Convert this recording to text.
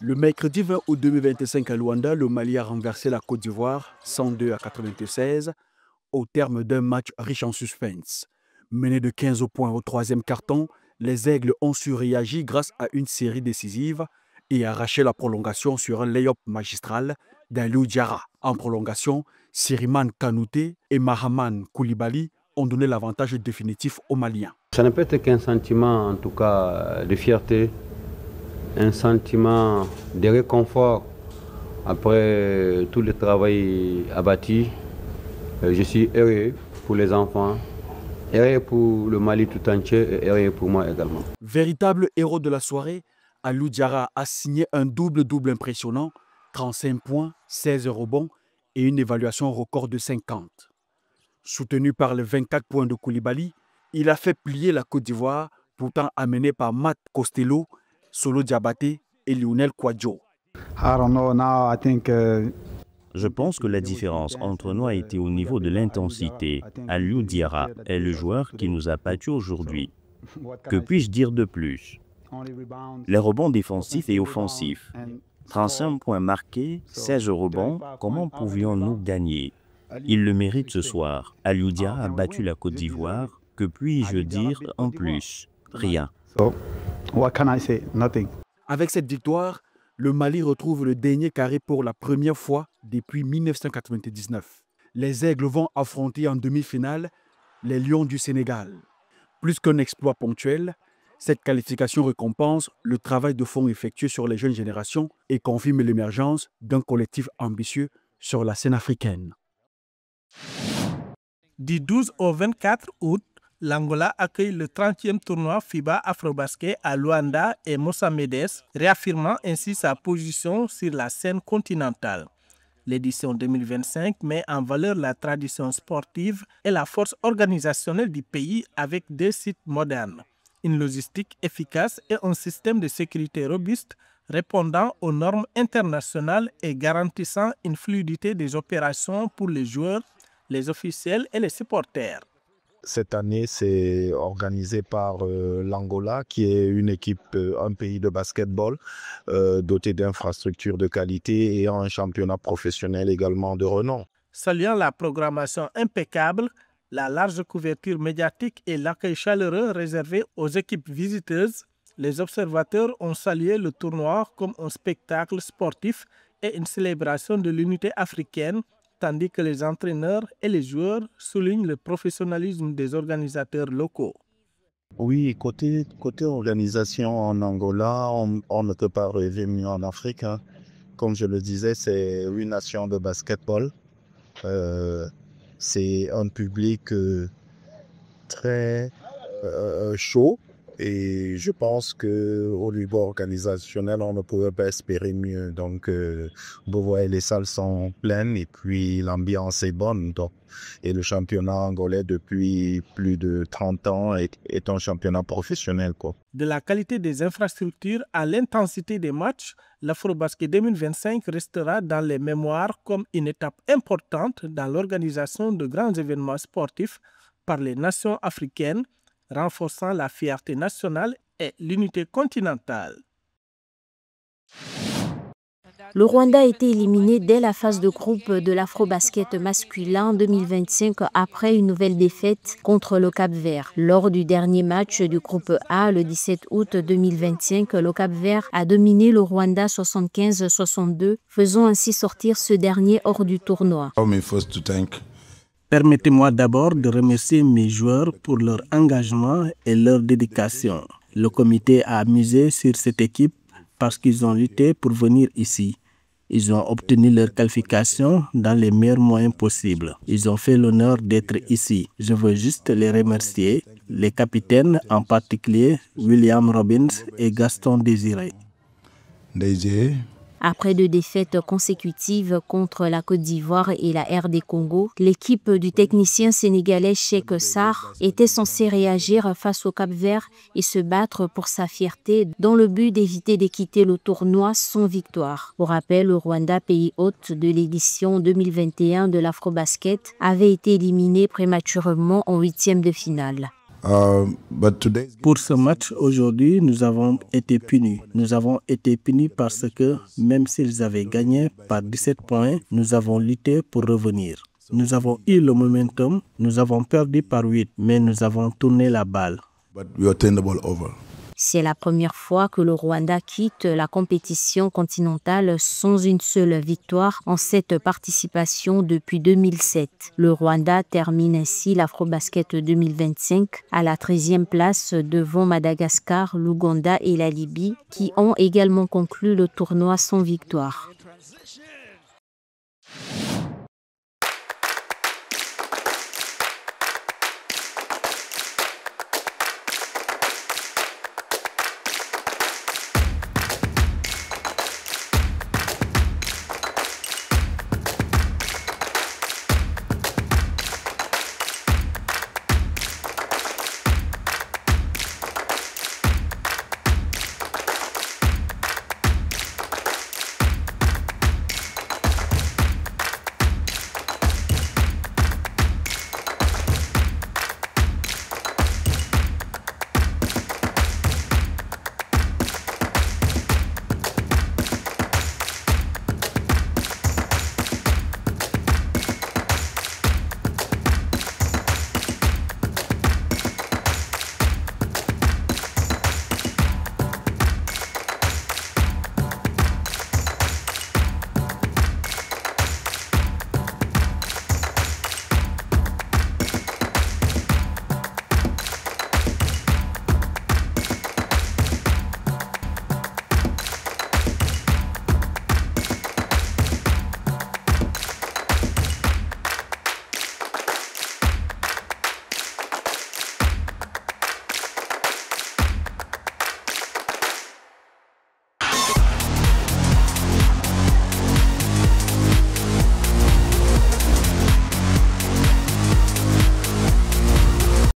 Le mercredi 20 août 2025 à Luanda, le Mali a renversé la Côte d'Ivoire 102 à 96 au terme d'un match riche en suspense. Menés de 15 points au troisième carton, les Aigles ont su réagir grâce à une série décisive et arraché la prolongation sur un lay-up magistral d'Aliou Diarra. En prolongation, Siriman Kanouté et Mahaman Koulibaly ont donné l'avantage définitif aux Maliens. Ça ne peut être qu'un sentiment en tout cas de fierté, un sentiment de réconfort après tout le travail abattu. Je suis heureux pour les enfants, heureux pour le Mali tout entier et heureux pour moi également. Véritable héros de la soirée, Aliou Diarra a signé un double-double impressionnant, 35 points, 16 rebonds et une évaluation record de 50. Soutenu par les 24 points de Koulibaly, il a fait plier la Côte d'Ivoire, pourtant amené par Matt Costello, Solo Diabaté et Lionel Kouadio. Je pense que la différence entre nous a été au niveau de l'intensité. Aliou Diarra est le joueur qui nous a battus aujourd'hui. Que puis-je dire de plus? Les rebonds défensifs et offensifs. 35 points marqués, 16 rebonds, comment pouvions-nous gagner? Il le mérite ce soir. Aliou Diarra a battu la Côte d'Ivoire. Que puis-je dire en plus? Rien. Avec cette victoire, le Mali retrouve le dernier carré pour la première fois depuis 1999. Les Aigles vont affronter en demi-finale les Lions du Sénégal. Plus qu'un exploit ponctuel, cette qualification récompense le travail de fond effectué sur les jeunes générations et confirme l'émergence d'un collectif ambitieux sur la scène africaine. Du 12 au 24 août, l'Angola accueille le 30e tournoi FIBA Afrobasket à Luanda et Mossamedes, réaffirmant ainsi sa position sur la scène continentale. L'édition 2025 met en valeur la tradition sportive et la force organisationnelle du pays avec 2 sites modernes, une logistique efficace et un système de sécurité robuste répondant aux normes internationales et garantissant une fluidité des opérations pour les joueurs, les officiels et les supporters. Cette année, c'est organisé par l'Angola, qui est une équipe, un pays de basketball, doté d'infrastructures de qualité et un championnat professionnel également de renom. Saluant la programmation impeccable, la large couverture médiatique et l'accueil chaleureux réservé aux équipes visiteuses, les observateurs ont salué le tournoi comme un spectacle sportif et une célébration de l'unité africaine, tandis que les entraîneurs et les joueurs soulignent le professionnalisme des organisateurs locaux. Oui, côté organisation en Angola, on ne peut pas rêver mieux en Afrique. Hein. Comme je le disais, c'est une nation de basketball. C'est un public très chaud. Et je pense qu'au niveau organisationnel, on ne pouvait pas espérer mieux. Donc, vous voyez, les salles sont pleines et puis l'ambiance est bonne. Donc, et le championnat angolais, depuis plus de 30 ans, est un championnat professionnel, quoi. De la qualité des infrastructures à l'intensité des matchs, l'Afrobasket 2025 restera dans les mémoires comme une étape importante dans l'organisation de grands événements sportifs par les nations africaines, renforçant la fierté nationale et l'unité continentale. Le Rwanda a été éliminé dès la phase de groupe de l'Afrobasket masculin 2025 après une nouvelle défaite contre le Cap-Vert. Lors du dernier match du groupe A, le 17 août 2025, le Cap-Vert a dominé le Rwanda 75-62, faisant ainsi sortir ce dernier hors du tournoi. Permettez-moi d'abord de remercier mes joueurs pour leur engagement et leur dédication. Le comité a misé sur cette équipe parce qu'ils ont lutté pour venir ici. Ils ont obtenu leur qualification dans les meilleurs moyens possibles. Ils ont fait l'honneur d'être ici. Je veux juste les remercier, les capitaines en particulier William Robbins et Gaston Désiré. Après 2 défaites consécutives contre la Côte d'Ivoire et la RD Congo, l'équipe du technicien sénégalais Cheikh Sarr était censée réagir face au Cap-Vert et se battre pour sa fierté dans le but d'éviter de quitter le tournoi sans victoire. Pour rappel, le Rwanda, pays hôte de l'édition 2021 de l'Afrobasket, avait été éliminé prématurément en 8e de finale. Pour ce match, aujourd'hui, nous avons été punis. Nous avons été punis parce que, même s'ils avaient gagné par 17 points, nous avons lutté pour revenir. Nous avons eu le momentum, nous avons perdu par 8, mais nous avons tourné la balle. C'est la première fois que le Rwanda quitte la compétition continentale sans une seule victoire en cette participation depuis 2007. Le Rwanda termine ainsi l'Afrobasket 2025 à la 13e place devant Madagascar, l'Ouganda et la Libye qui ont également conclu le tournoi sans victoire.